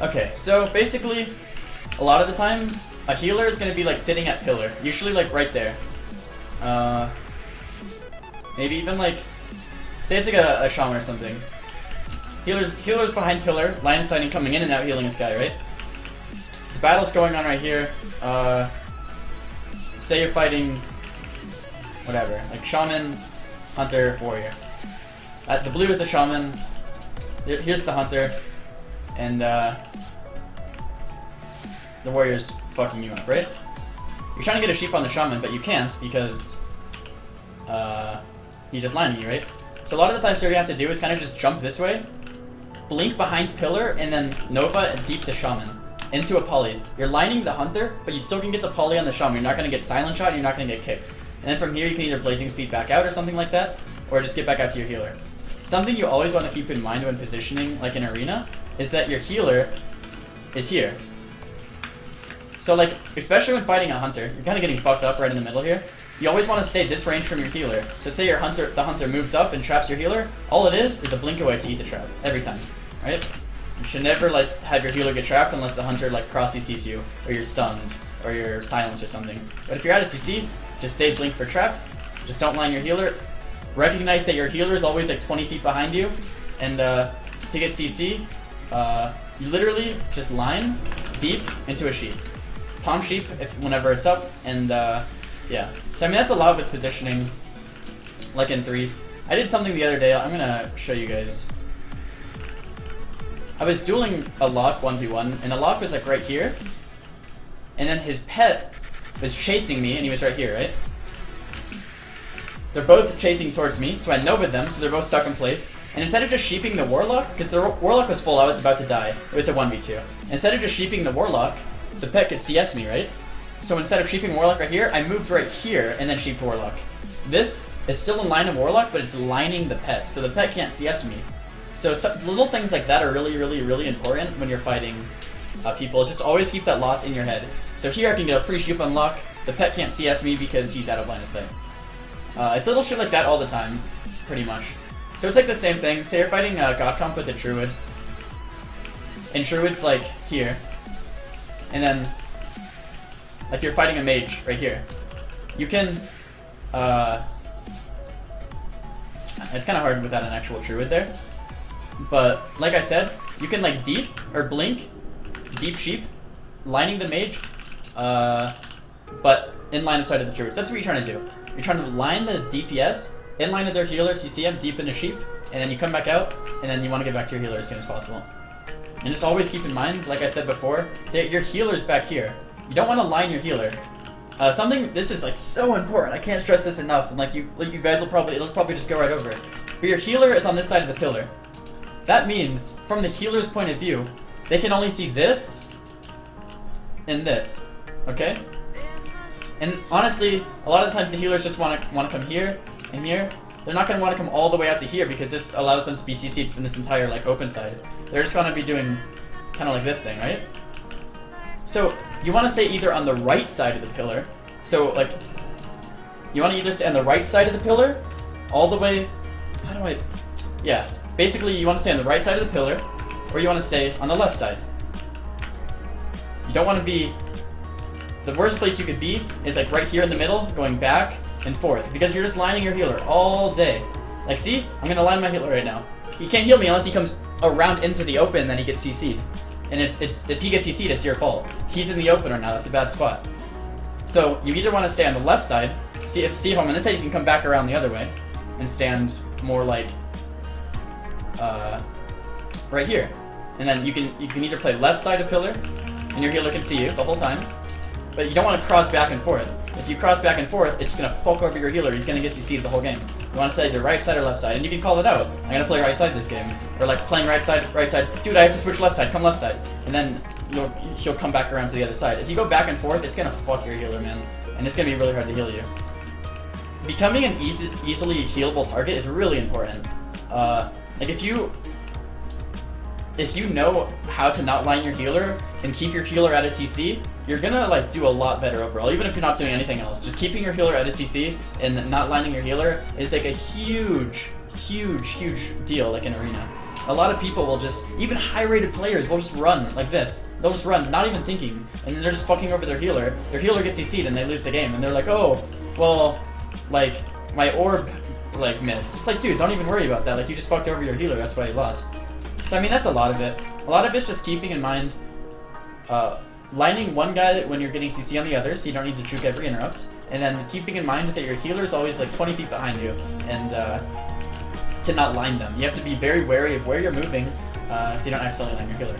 Okay, so basically, a lot of the times, a healer is going to be like sitting at pillar. Usually like right there. Maybe even like, say it's like a shaman or something. Healer's behind pillar, line of sighting, coming in and out healing this guy, right? The battle's going on right here. Say you're fighting, whatever, like shaman, hunter, warrior. The blue is the shaman, here's the hunter, and the warrior's fucking you up, right? You're trying to get a sheep on the shaman, but you can't because he's just lining you, right? So a lot of the times what you're gonna have to do is kind of just jump this way, blink behind pillar, and then Nova and deep the shaman into a poly. You're lining the hunter, but you still can get the poly on the shaman. You're not gonna get silent shot, you're not gonna get kicked. And then from here you can either blazing speed back out or something like that, or just get back out to your healer. Something you always want to keep in mind when positioning like an arena is that your healer is here. So like, especially when fighting a hunter, you're kind of getting fucked up right in the middle here. You always want to stay this range from your healer. So say the hunter moves up and traps your healer, all it is a blink away to eat the trap, every time, right? You should never like have your healer get trapped unless the hunter like cross CCs you, or you're stunned, or you're silenced or something. But if you're at a CC, just save blink for trap, just don't line your healer. Recognize that your healer is always like 20 feet behind you, and to get CC, you literally just line deep into a sheep. Palm sheep whenever it's up, and yeah. So I mean that's a lot with positioning, like in threes. I did something the other day, I'm gonna show you guys. I was dueling a lock 1v1, and the lock was like right here, and then his pet was chasing me, and he was right here, right? They're both chasing towards me, so I Nova'd them, so they're both stuck in place. And instead of just sheeping the warlock, because the warlock was full, I was about to die. It was a 1v2. Instead of just sheeping the warlock, the pet could CS me, right? So instead of sheeping warlock right here, I moved right here and then sheeped warlock. This is still in line of warlock, but it's lining the pet, so the pet can't CS me. So little things like that are really, really, really important when you're fighting people. It's just always keep that loss in your head. So here I can get a free sheep unlock. The pet can't CS me because he's out of line of sight. It's little shit like that all the time, pretty much. So it's like the same thing. Say you're fighting God Comp with a Druid, and Druid's like here, and then like you're fighting a mage right here. You can, it's kind of hard without an actual Druid there, but like I said, you can like deep or blink, deep sheep, lining the mage, but in line of sight of the Druid. So that's what you're trying to do. You're trying to line the DPS in line of their healers. You see them deep into sheep, and then you come back out, and then you want to get back to your healer as soon as possible. And just always keep in mind, like I said before, that your healer's back here. You don't want to line your healer. This is like so important. I can't stress this enough. And like you guys it'll probably just go right over it. But your healer is on this side of the pillar. That means, from the healer's point of view, they can only see this and this. Okay? And honestly, a lot of the times the healers just want to come here and here. They're not going to want to come all the way out to here because this allows them to be CC'd from this entire like open side. They're just going to be doing kind of like this thing, right? So you want to stay either on the right side of the pillar. So like, you want to either stay on the right side of the pillar, all the way. Yeah. Basically, you want to stay on the right side of the pillar, or you want to stay on the left side. You don't want to be. The worst place you could be is like right here in the middle, going back and forth, because you're just lining your healer all day. Like, see? I'm gonna line my healer right now. He can't heal me unless he comes around into the open, then he gets CC'd. And if he gets CC'd, it's your fault. He's in the open right now, that's a bad spot. So you either want to stay on the left side, see if I'm on this side, you can come back around the other way and stand more like right here. And then you can either play left side of pillar, and your healer can see you the whole time. But you don't want to cross back and forth. If you cross back and forth, it's going to fuck over your healer. He's going to get CC'd the whole game. You want to say the right side or left side, and you can call it out. I'm going to play right side this game. Or like playing right side. Dude, I have to switch left side. Come left side. And then he'll come back around to the other side. If you go back and forth, it's going to fuck your healer, man. And it's going to be really hard to heal you. Becoming an easily healable target is really important. Like if you know how to not line your healer and keep your healer at a CC, you're gonna like do a lot better overall, even if you're not doing anything else. Just keeping your healer at a CC and not lining your healer is like a huge deal, like in arena. A lot of people will just, even high-rated players will just run like this. They'll just run, not even thinking, and then they're just fucking over their healer. Their healer gets CC'd and they lose the game, and they're like, oh, well, like, my orb, like, missed. It's like, dude, don't even worry about that. Like, you just fucked over your healer, that's why you lost. So, I mean, that's a lot of it. A lot of it's just keeping in mind, lining one guy when you're getting CC on the other, so you don't need to juke every interrupt, and then keeping in mind that your healer is always, like, 20 feet behind you, and, to not line them. You have to be very wary of where you're moving, so you don't accidentally line your healer.